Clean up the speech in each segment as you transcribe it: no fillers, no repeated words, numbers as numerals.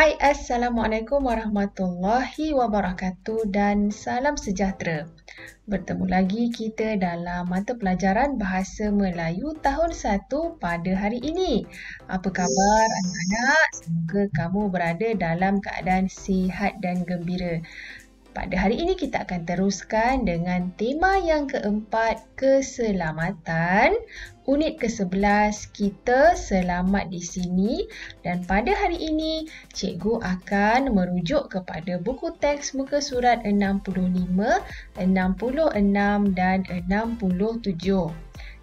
Hai, Assalamualaikum warahmatullahi wabarakatuh dan salam sejahtera. Bertemu lagi kita dalam mata pelajaran Bahasa Melayu tahun 1 pada hari ini. Apa khabar anak-anak? Semoga kamu berada dalam keadaan sihat dan gembira. Pada hari ini kita akan teruskan dengan tema yang keempat, keselamatan. Unit ke-11, kita selamat di sini. Dan pada hari ini, cikgu akan merujuk kepada buku teks muka surat 65, 66 dan 67.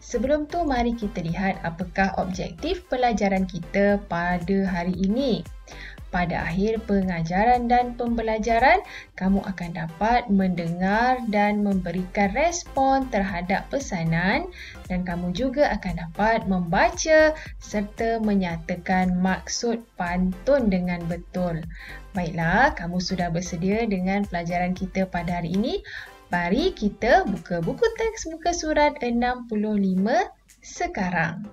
Sebelum tu, mari kita lihat apakah objektif pelajaran kita pada hari ini. Pada akhir pengajaran dan pembelajaran, kamu akan dapat mendengar dan memberikan respon terhadap pesanan dan kamu juga akan dapat membaca serta menyatakan maksud pantun dengan betul. Baiklah, kamu sudah bersedia dengan pelajaran kita pada hari ini? Mari kita buka buku teks muka surat 65 sekarang.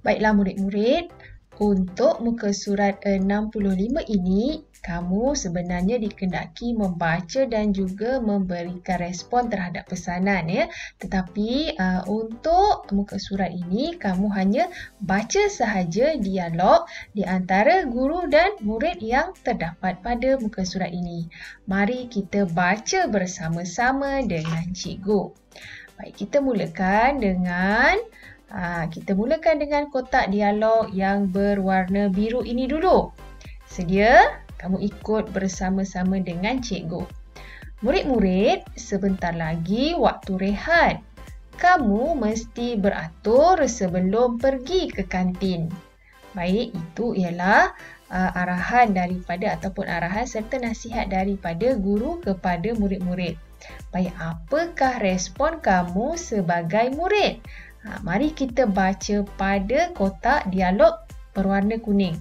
Baiklah murid-murid, untuk muka surat 65 ini, kamu sebenarnya dikendaki membaca dan juga memberikan respon terhadap pesanan, ya. Tetapi untuk muka surat ini, kamu hanya baca sahaja dialog di antara guru dan murid yang terdapat pada muka surat ini. Mari kita baca bersama-sama dengan cikgu. Baik, kita mulakan dengan kotak dialog yang berwarna biru ini dulu. Sedia? Kamu ikut bersama-sama dengan cikgu. Murid-murid, sebentar lagi waktu rehat. Kamu mesti beratur sebelum pergi ke kantin. Baik, itu ialah arahan serta nasihat daripada guru kepada murid-murid. Baik, apakah respon kamu sebagai murid? Mari kita baca pada kotak dialog berwarna kuning.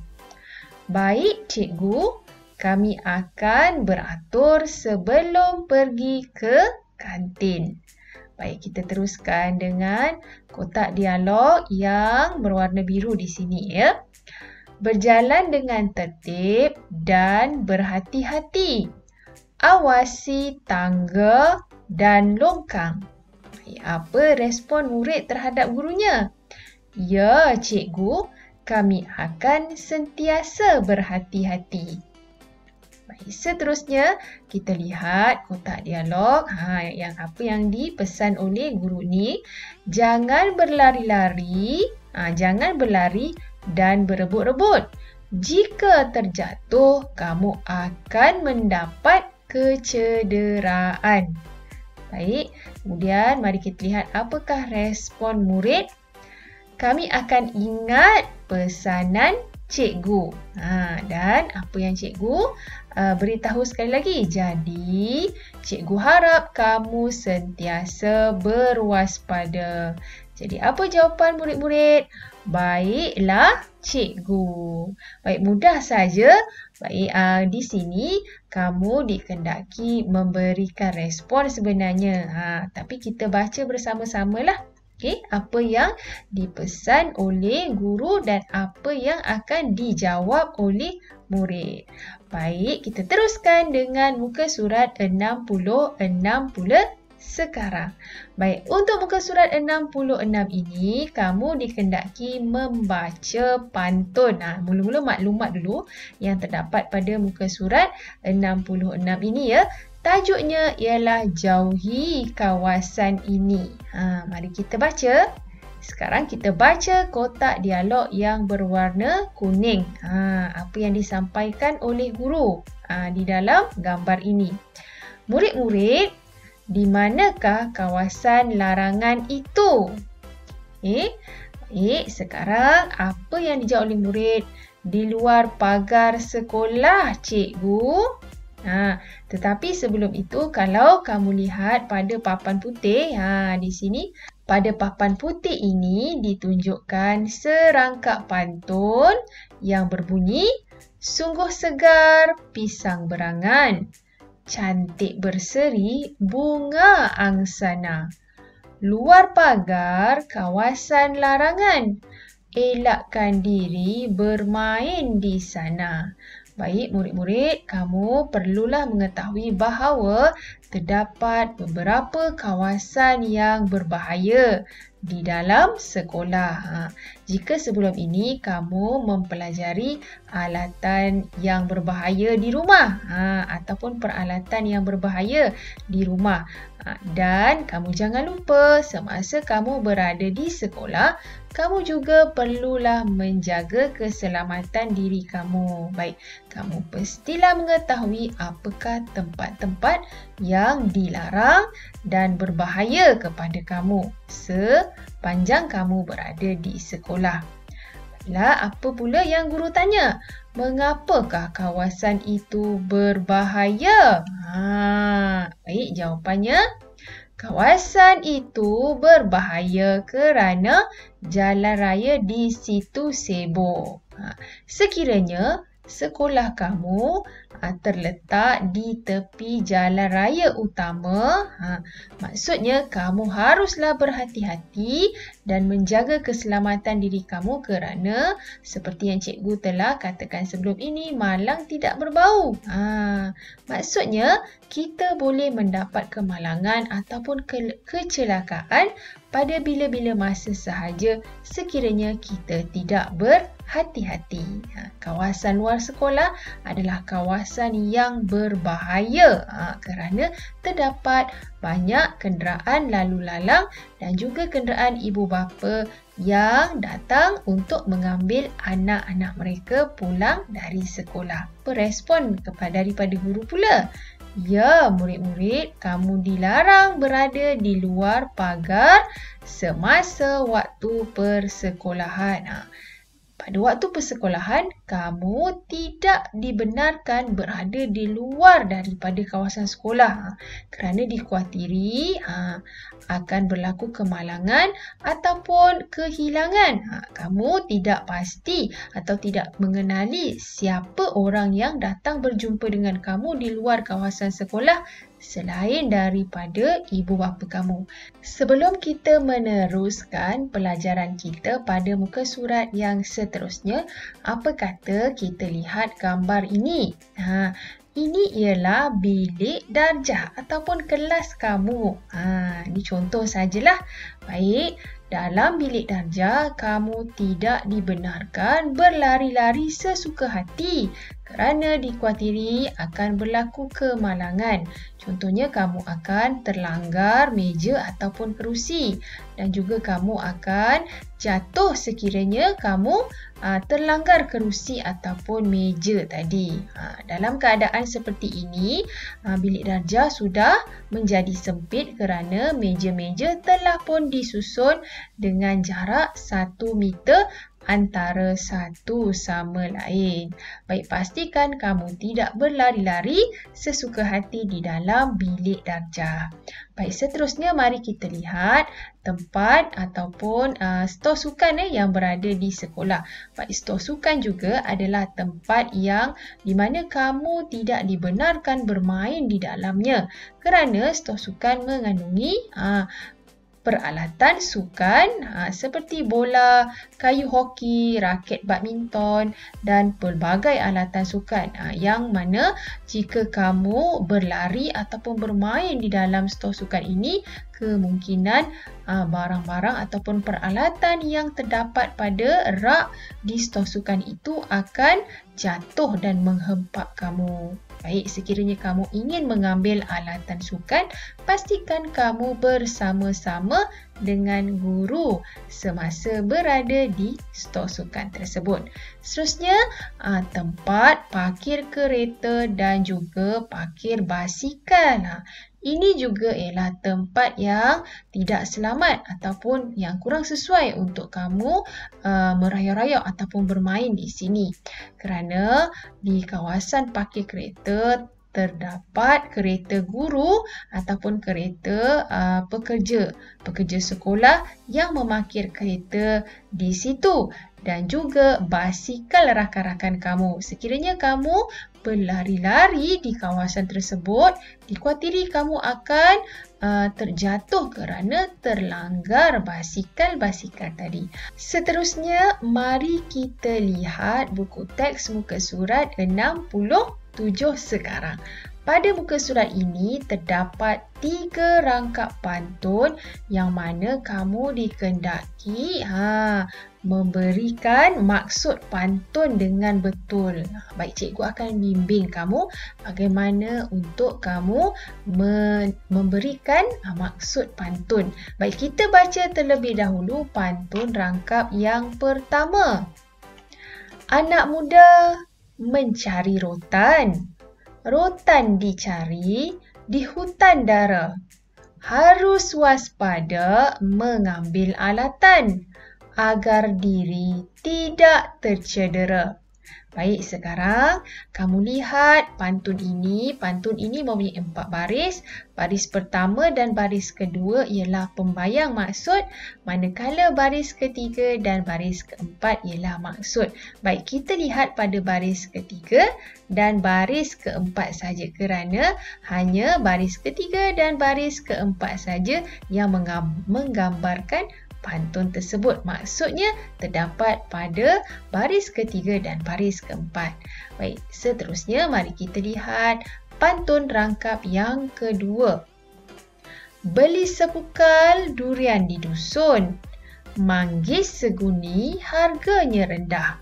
Baik, cikgu, kami akan beratur sebelum pergi ke kantin. Baik, kita teruskan dengan kotak dialog yang berwarna biru di sini, ya. Berjalan dengan tertib dan berhati-hati. Awasi tangga dan longkang. Apa respon murid terhadap gurunya? Ya, cikgu, kami akan sentiasa berhati-hati. Baik, seterusnya kita lihat kotak dialog. Yang dipesan oleh guru ni, jangan berlari-lari, dan berebut-rebut. Jika terjatuh, kamu akan mendapat kecederaan. Baik, kemudian mari kita lihat apakah respon murid. Kami akan ingat pesanan cikgu. Dan apa yang cikgu beritahu sekali lagi. Jadi, cikgu harap kamu sentiasa berwaspada. Jadi, apa jawapan murid-murid? Baiklah, cikgu. Baik, mudah saja. Baik, di sini kamu dikendaki memberikan respon sebenarnya. Tapi kita baca bersama-sama lah. Okey, apa yang dipesan oleh guru dan apa yang akan dijawab oleh murid. Baik, kita teruskan dengan muka surat 60 sekarang. Baik, untuk muka surat 66 ini, kamu dikendaki membaca pantun. Mula-mula maklumat dulu yang terdapat pada muka surat 66 ini, ya. Tajuknya ialah jauhi kawasan ini. Mari kita baca. Sekarang kita baca kotak dialog yang berwarna kuning. Apa yang disampaikan oleh guru di dalam gambar ini. Murid-murid, di manakah kawasan larangan itu? Sekarang apa yang dijawab oleh murid? Di luar pagar sekolah, cikgu. Tetapi sebelum itu, kalau kamu lihat pada papan putih, di sini pada papan putih ini ditunjukkan serangkap pantun yang berbunyi, sungguh segar pisang berangan. Cantik berseri bunga angsana. Luar pagar kawasan larangan. Elakkan diri bermain di sana. Baik murid-murid, kamu perlulah mengetahui bahawa terdapat beberapa kawasan yang berbahaya di dalam sekolah. Jika sebelum ini kamu mempelajari alatan yang berbahaya di rumah ataupun peralatan yang berbahaya di rumah, dan kamu jangan lupa semasa kamu berada di sekolah, kamu juga perlulah menjaga keselamatan diri kamu. Baik, kamu pastilah mengetahui apakah tempat-tempat yang dilarang dan berbahaya kepada kamu sepanjang kamu berada di sekolah. Baiklah, apa pula yang guru tanya? Mengapakah kawasan itu berbahaya? Baik, jawapannya, kawasan itu berbahaya kerana jalan raya di situ sibuk. Sekiranya sekolah kamu terletak di tepi jalan raya utama, maksudnya kamu haruslah berhati-hati dan menjaga keselamatan diri kamu kerana seperti yang cikgu telah katakan sebelum ini, malang tidak berbau. Maksudnya kita boleh mendapat kemalangan ataupun kecelakaan pada bila-bila masa sahaja sekiranya kita tidak berhati-hati. Kawasan luar sekolah adalah kawasan yang berbahaya kerana terdapat banyak kenderaan lalu lalang dan juga kenderaan ibu bapa yang datang untuk mengambil anak-anak mereka pulang dari sekolah. Respon daripada guru pula. Ya, murid-murid, kamu dilarang berada di luar pagar semasa waktu persekolahan. Pada waktu persekolahan, kamu tidak dibenarkan berada di luar daripada kawasan sekolah kerana dikhawatiri akan berlaku kemalangan ataupun kehilangan. Kamu tidak pasti atau tidak mengenali siapa orang yang datang berjumpa dengan kamu di luar kawasan sekolah selain daripada ibu bapa kamu. Sebelum kita meneruskan pelajaran kita pada muka surat yang seterusnya, apa kata kita lihat gambar ini? Ini ialah bilik darjah ataupun kelas kamu. Ini contoh sajalah. Baik, dalam bilik darjah kamu tidak dibenarkan berlari-lari sesuka hati kerana dikhawatiri akan berlaku kemalangan. Contohnya kamu akan terlanggar meja ataupun kerusi dan juga kamu akan jatuh sekiranya kamu terlanggar kerusi ataupun meja tadi. Dalam keadaan seperti ini, bilik darjah sudah menjadi sempit kerana meja-meja telah pun disusun dengan jarak 1 meter antara satu sama lain. Baik, pastikan kamu tidak berlari-lari sesuka hati di dalam bilik darjah. Baik, seterusnya mari kita lihat tempat ataupun stor sukan yang berada di sekolah. Baik, stor sukan juga adalah tempat yang di mana kamu tidak dibenarkan bermain di dalamnya kerana stor sukan mengandungi peralatan sukan seperti bola, kayu hoki, raket badminton dan pelbagai alatan sukan yang mana jika kamu berlari ataupun bermain di dalam stor sukan ini, kemungkinan barang-barang ataupun peralatan yang terdapat pada rak di stor sukan itu akan jatuh dan menghempak kamu. Baik, sekiranya kamu ingin mengambil alatan sukan, pastikan kamu bersama-sama dengan guru semasa berada di stor sukan tersebut. Seterusnya, tempat parkir kereta dan juga parkir basikal. Ini juga ialah tempat yang tidak selamat ataupun yang kurang sesuai untuk kamu merayau-rayau ataupun bermain di sini. Kerana di kawasan parkir kereta terdapat kereta guru ataupun kereta pekerja sekolah yang memarkir kereta di situ dan juga basikal rakan-rakan kamu. Sekiranya kamu berlari-lari di kawasan tersebut, dikuatiri kamu akan terjatuh kerana terlanggar basikal-basikal tadi. Seterusnya, mari kita lihat buku teks muka surat 67 sekarang. Pada muka surat ini terdapat 3 rangkap pantun yang mana kamu dikendaki memberikan maksud pantun dengan betul. Baik, cikgu akan bimbing kamu bagaimana untuk kamu memberikan maksud pantun. Baik, kita baca terlebih dahulu pantun rangkap yang pertama. Anak muda mencari rotan. Rotan dicari di hutan dara. Harus waspada mengambil alatan agar diri tidak tercedera. Baik, sekarang kamu lihat pantun ini. Pantun ini mempunyai 4 baris. Baris pertama dan baris kedua ialah pembayang maksud, manakala baris ketiga dan baris keempat ialah maksud. Baik, kita lihat pada baris ketiga dan baris keempat saja kerana hanya baris ketiga dan baris keempat saja yang menggambarkan pantun tersebut. Maksudnya terdapat pada baris ketiga dan baris keempat. Baik, seterusnya mari kita lihat pantun rangkap yang kedua. Beli sepukal durian di dusun, manggis seguni harganya rendah.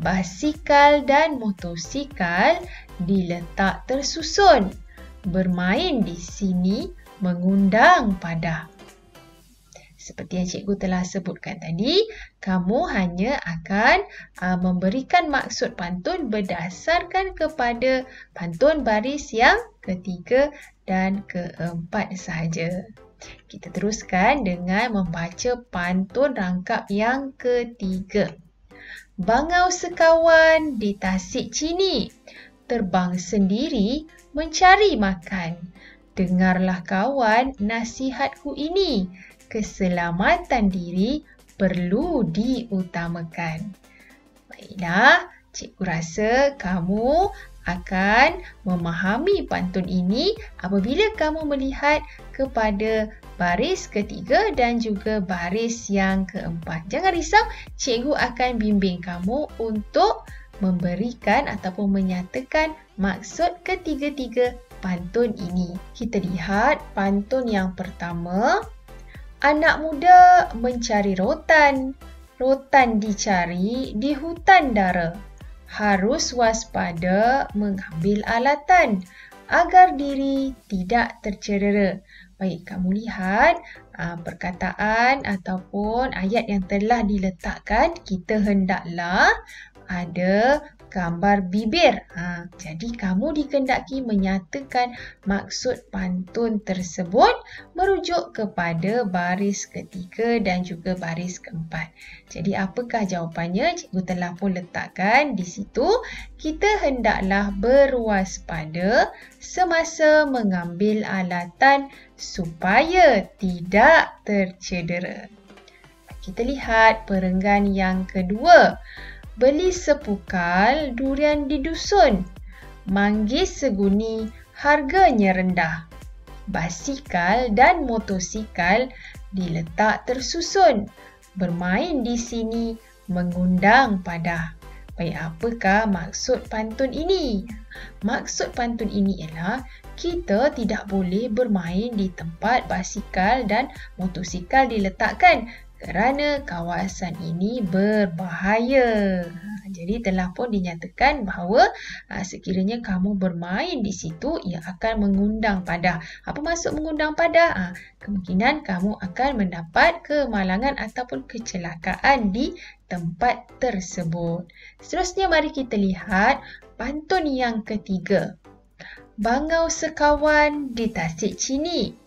Basikal dan motosikal diletak tersusun, bermain di sini mengundang padah. Seperti yang cikgu telah sebutkan tadi, kamu hanya akan memberikan maksud pantun berdasarkan kepada pantun baris yang ketiga dan keempat sahaja. Kita teruskan dengan membaca pantun rangkap yang ketiga. Bangau sekawan di tasik cini, terbang sendiri mencari makan. Dengarlah kawan nasihatku ini, keselamatan diri perlu diutamakan. Baiklah, cikgu rasa kamu akan memahami pantun ini apabila kamu melihat kepada baris ketiga dan juga baris yang keempat. Jangan risau, cikgu akan bimbing kamu untuk memberikan ataupun menyatakan maksud ketiga-tiga pantun ini. Kita lihat pantun yang pertama. Anak muda mencari rotan. Rotan dicari di hutan dara. Harus waspada mengambil alatan agar diri tidak tercedera. Baik, kamu lihat perkataan ataupun ayat yang telah diletakkan, kita hendaklah ada gambar bibir. Jadi kamu dikehendaki menyatakan maksud pantun tersebut merujuk kepada baris ketiga dan juga baris keempat. Jadi apakah jawapannya? Cikgu telah pun letakkan di situ. Kita hendaklah berwaspada semasa mengambil alatan supaya tidak tercedera. Kita lihat perenggan yang kedua. Beli sepukal durian di dusun, manggis seguni harganya rendah. Basikal dan motosikal diletak tersusun, bermain di sini mengundang padah. Baik, apakah maksud pantun ini? Maksud pantun ini ialah kita tidak boleh bermain di tempat basikal dan motosikal diletakkan kerana kawasan ini berbahaya. Jadi telah pun dinyatakan bahawa sekiranya kamu bermain di situ, ia akan mengundang padah. Apa maksud mengundang padah? Kemungkinan kamu akan mendapat kemalangan ataupun kecelakaan di tempat tersebut. Seterusnya mari kita lihat pantun yang ketiga. Bangau sekawan di tasik cini,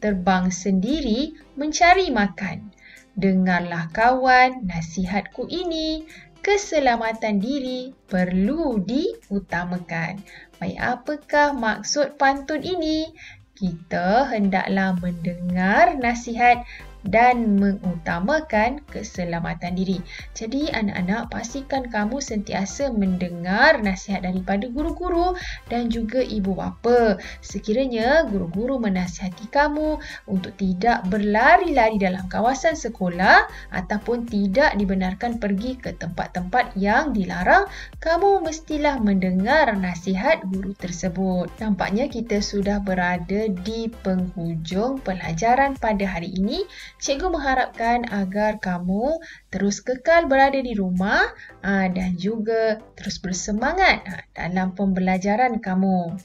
terbang sendiri mencari makan. Dengarlah kawan nasihatku ini, keselamatan diri perlu diutamakan. Baik, apakah maksud pantun ini? Kita hendaklah mendengar nasihat dan mengutamakan keselamatan diri. Jadi anak-anak, pastikan kamu sentiasa mendengar nasihat daripada guru-guru dan juga ibu bapa. Sekiranya guru-guru menasihati kamu untuk tidak berlari-lari dalam kawasan sekolah ataupun tidak dibenarkan pergi ke tempat-tempat yang dilarang, kamu mestilah mendengar nasihat guru tersebut. Nampaknya kita sudah berada di penghujung pelajaran pada hari ini. Cikgu mengharapkan agar kamu terus kekal berada di rumah dan juga terus bersemangat dalam pembelajaran kamu.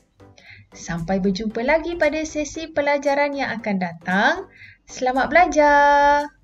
Sampai berjumpa lagi pada sesi pelajaran yang akan datang. Selamat belajar!